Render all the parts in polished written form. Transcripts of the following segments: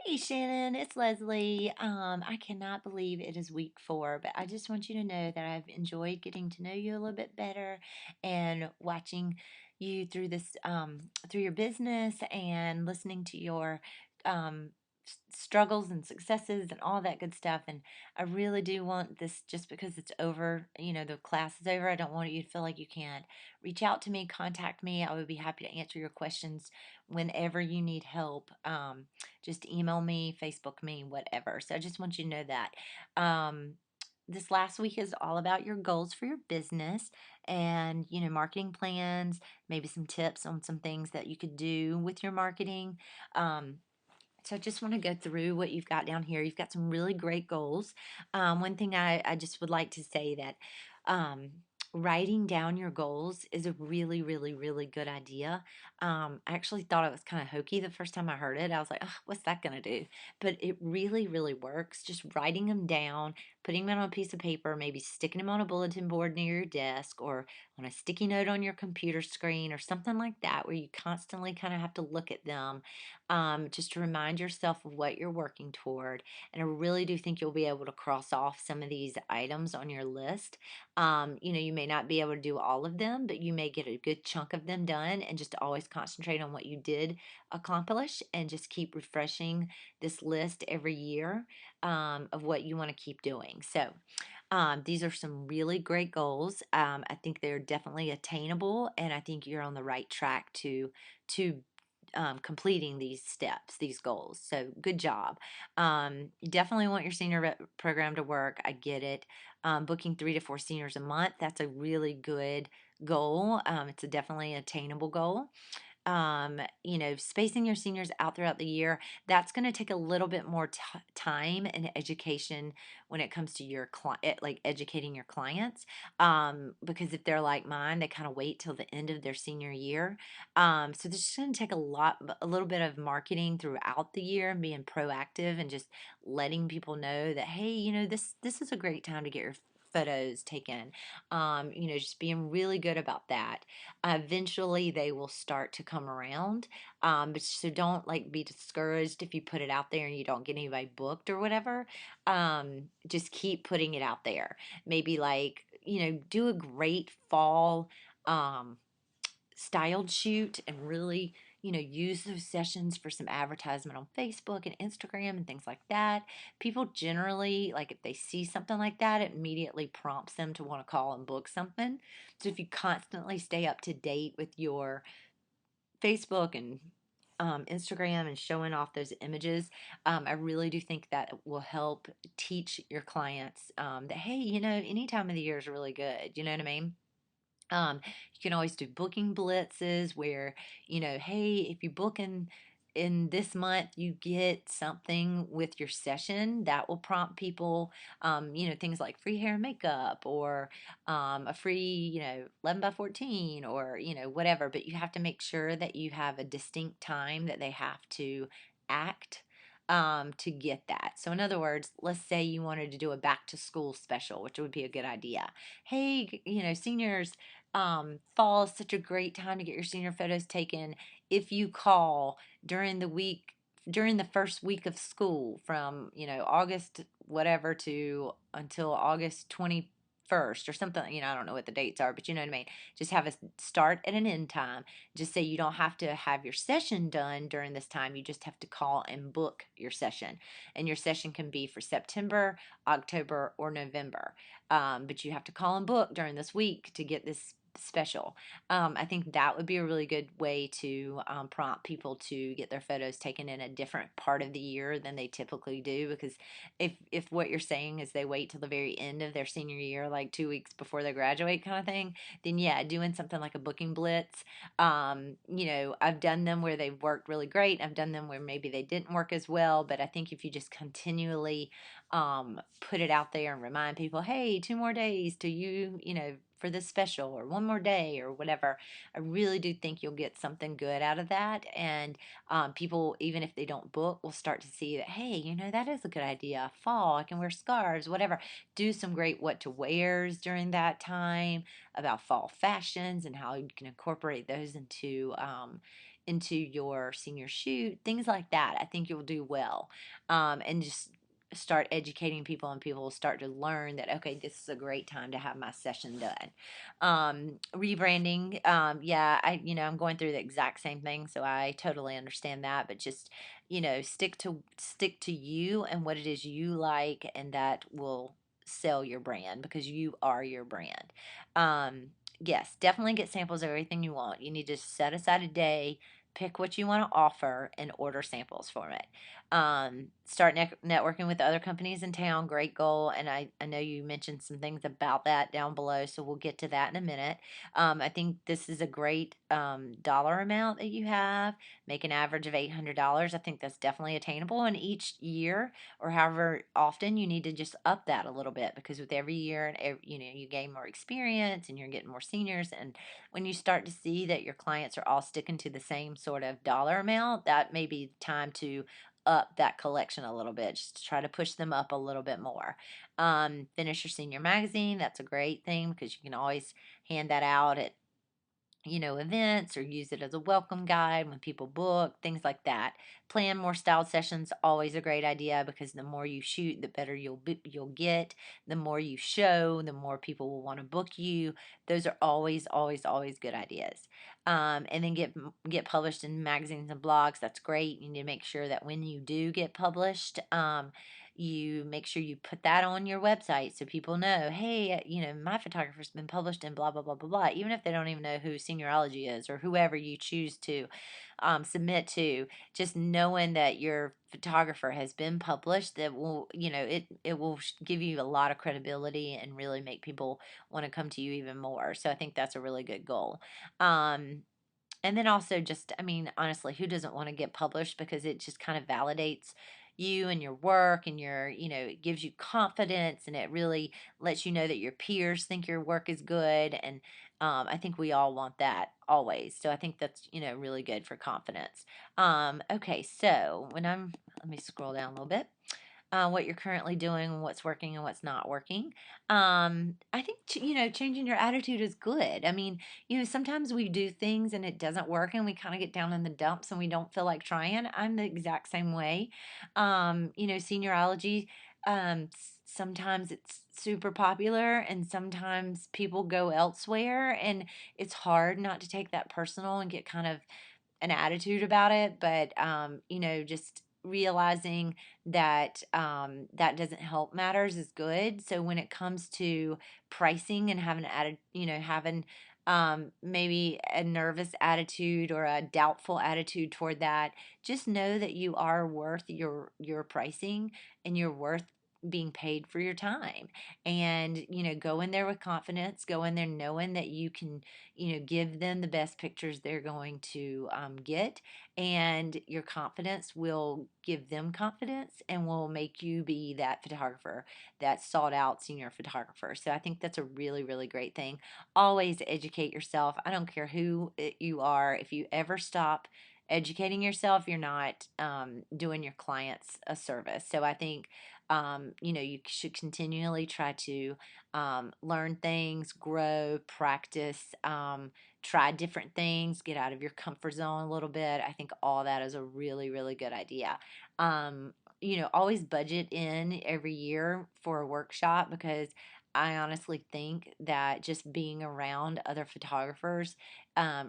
Hey Shannon, it's Leslie. I cannot believe it is week 4, but I just want you to know that I've enjoyed getting to know you a little bit better and watching you through through your business and listening to your um, struggles and successes and all that good stuff. And I really do want this just because it's over, the class is over. I don't want you to feel like you can't reach out to me, contact me. I would be happy to answer your questions whenever you need help. Just email me, Facebook me, whatever. So I just want you to know that. This last week is all about your goals for your business and, marketing plans, maybe some tips on some things that you could do with your marketing. So I just want to go through what you've got down here. You've got some really great goals. One thing I just would like to say that um, writing down your goals is a really, really, really good idea. I actually thought it was kind of hokey the first time I heard it. I was like, oh, what's that going to do? But it really, really works. Just writing them down, putting them on a piece of paper, maybe sticking them on a bulletin board near your desk or on a sticky note on your computer screen or something like that where you constantly kind of have to look at them, just to remind yourself of what you're working toward. And I really do think you'll be able to cross off some of these items on your list. You may not be able to do all of them, but you may get a good chunk of them done and just always concentrate on what you did accomplish and just keep refreshing this list every year of what you want to keep doing. So, these are some really great goals. I think they're definitely attainable, and I think you're on the right track to completing these steps, these goals. So good job. You definitely want your senior program to work. I get it. Booking 3 to 4 seniors a month, that's a really good goal. It's a definitely attainable goal. Spacing your seniors out throughout the year, that's going to take a little bit more time and education when it comes to your client, like educating your clients. Because if they're like mine, they kind of wait till the end of their senior year. So this is going to take a little bit of marketing throughout the year and being proactive and just letting people know that, hey, this is a great time to get your photos taken. Just being really good about that. Eventually they will start to come around. But so don't like be discouraged if you put it out there and you don't get anybody booked or whatever. Just keep putting it out there. Maybe like, do a great fall um, styled shoot and really, use those sessions for some advertisement on Facebook and Instagram and things like that. People generally, like if they see something like that, it immediately prompts them to want to call and book something. So if you constantly stay up to date with your Facebook and Instagram and showing off those images, I really do think that will help teach your clients that, hey, any time of the year is really good. You know what I mean? You can always do booking blitzes where, hey, if you book in this month, you get something with your session that will prompt people, things like free hair and makeup or a free, 11 by 14 or, whatever. But you have to make sure that you have a distinct time that they have to act to get that. So, in other words, let's say you wanted to do a back to school special, which would be a good idea. Hey, seniors, fall is such a great time to get your senior photos taken. If you call during the week, during the first week of school from, August whatever to until August 21st or something, I don't know what the dates are, but you know what I mean. Just have a start and an end time. Just say you don't have to have your session done during this time. You just have to call and book your session. And your session can be for September, October, or November. But you have to call and book during this week to get this special. I think that would be a really good way to prompt people to get their photos taken in a different part of the year than they typically do. Because if what you're saying is they wait till the very end of their senior year, like 2 weeks before they graduate, kind of thing, then yeah, doing something like a booking blitz. I've done them where they've worked really great. I've done them where maybe they didn't work as well. But I think if you just continually put it out there and remind people, hey, 2 more days to for this special or one more day or whatever. I really do think you'll get something good out of that. And people, even if they don't book, will start to see that, hey, that is a good idea. Fall, I can wear scarves, whatever. Do some great what to wears during that time, about fall fashions and how you can incorporate those into your senior shoot, things like that. I think you'll do well. And just start educating people, and people will start to learn that, okay, this is a great time to have my session done. Rebranding, yeah, I'm going through the exact same thing, so I totally understand that. But just, stick to you and what it is you like, and that will sell your brand, because you are your brand. Um, yes, definitely get samples of everything you want. You need to set aside a day, pick what you want to offer, and order samples for it. Start networking with other companies in town. Great goal. And I know you mentioned some things about that down below, so we'll get to that in a minute. I think this is a great dollar amount that you have. Make an average of $800. I think that's definitely attainable. And each year, or however often, you need to just up that a little bit, because with every year, and you gain more experience, and you're getting more seniors. And when you start to see that your clients are all sticking to the same sort of dollar amount, that may be time to up that collection a little bit, just to try to push them up a little bit more. Finish your senior magazine. That's a great thing, because you can always hand that out at events, or use it as a welcome guide when people book, things like that. Plan more styled sessions, always a great idea, because the more you shoot, the better you'll get. The more you show, the more people will want to book you. Those are always, always, always good ideas. And then get published in magazines and blogs. That's great. You need to make sure that when you do get published, you make sure you put that on your website, so people know, hey, my photographer's been published in blah, blah, blah, blah, blah, even if they don't even know who Seniorology is, or whoever you choose to submit to. Just knowing that your photographer has been published, that will, it will give you a lot of credibility, and really make people want to come to you even more. So I think that's a really good goal. And then also, just, I mean, honestly, who doesn't want to get published? Because it just kind of validates you and your work, and it gives you confidence, and it really lets you know that your peers think your work is good. And I think we all want that always. So I think that's, really good for confidence. Okay, so let me scroll down a little bit. What you're currently doing, and what's working and what's not working. I think, changing your attitude is good. I mean, sometimes we do things and it doesn't work, and we kind of get down in the dumps, and we don't feel like trying. I'm the exact same way. Seniorology, sometimes it's super popular, and sometimes people go elsewhere, and it's hard not to take that personal and get kind of an attitude about it. But just realizing that that doesn't help matters is good. So when it comes to pricing, and having added having maybe a nervous attitude or a doubtful attitude toward that, just know that you are worth your pricing, and you're worth being paid for your time. And go in there with confidence, go in there knowing that you can give them the best pictures they're going to get. And your confidence will give them confidence, and will make you be that photographer, that sought out senior photographer. So I think that's a really, really great thing. Always educate yourself. I don't care who you are. If you ever stop educating yourself, you're not doing your clients a service. So I think you should continually try to learn things, grow, practice, try different things, get out of your comfort zone a little bit. I think all that is a really, really good idea. Always budget in every year for a workshop, because I honestly think that just being around other photographers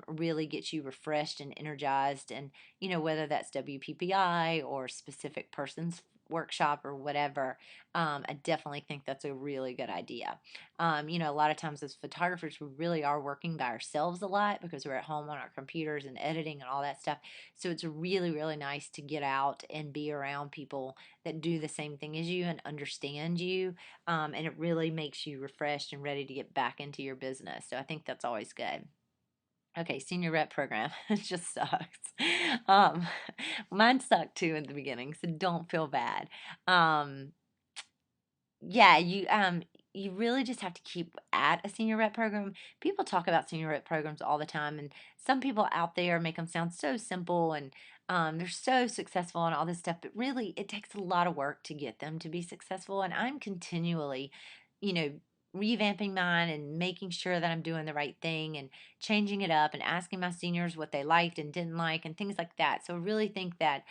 really gets you refreshed and energized. And, whether that's WPPI or specific person's workshop or whatever, I definitely think that's a really good idea. A lot of times as photographers, we really are working by ourselves a lot, because we're at home on our computers and editing and all that stuff. So it's really, really nice to get out and be around people that do the same thing as you and understand you. And it really makes you refreshed and ready to get back into your business. So I think that's always good. Okay, senior rep program. It just sucks. Um, Mine sucked too in the beginning, so don't feel bad. Um, yeah, you really just have to keep at a senior rep program. People talk about senior rep programs all the time, and some people out there make them sound so simple, and they're so successful and all this stuff. But really, it takes a lot of work to get them to be successful. And I'm continually, you know, revamping mine and making sure that I'm doing the right thing and changing it up and asking my seniors what they liked and didn't like and things like that. So I really think that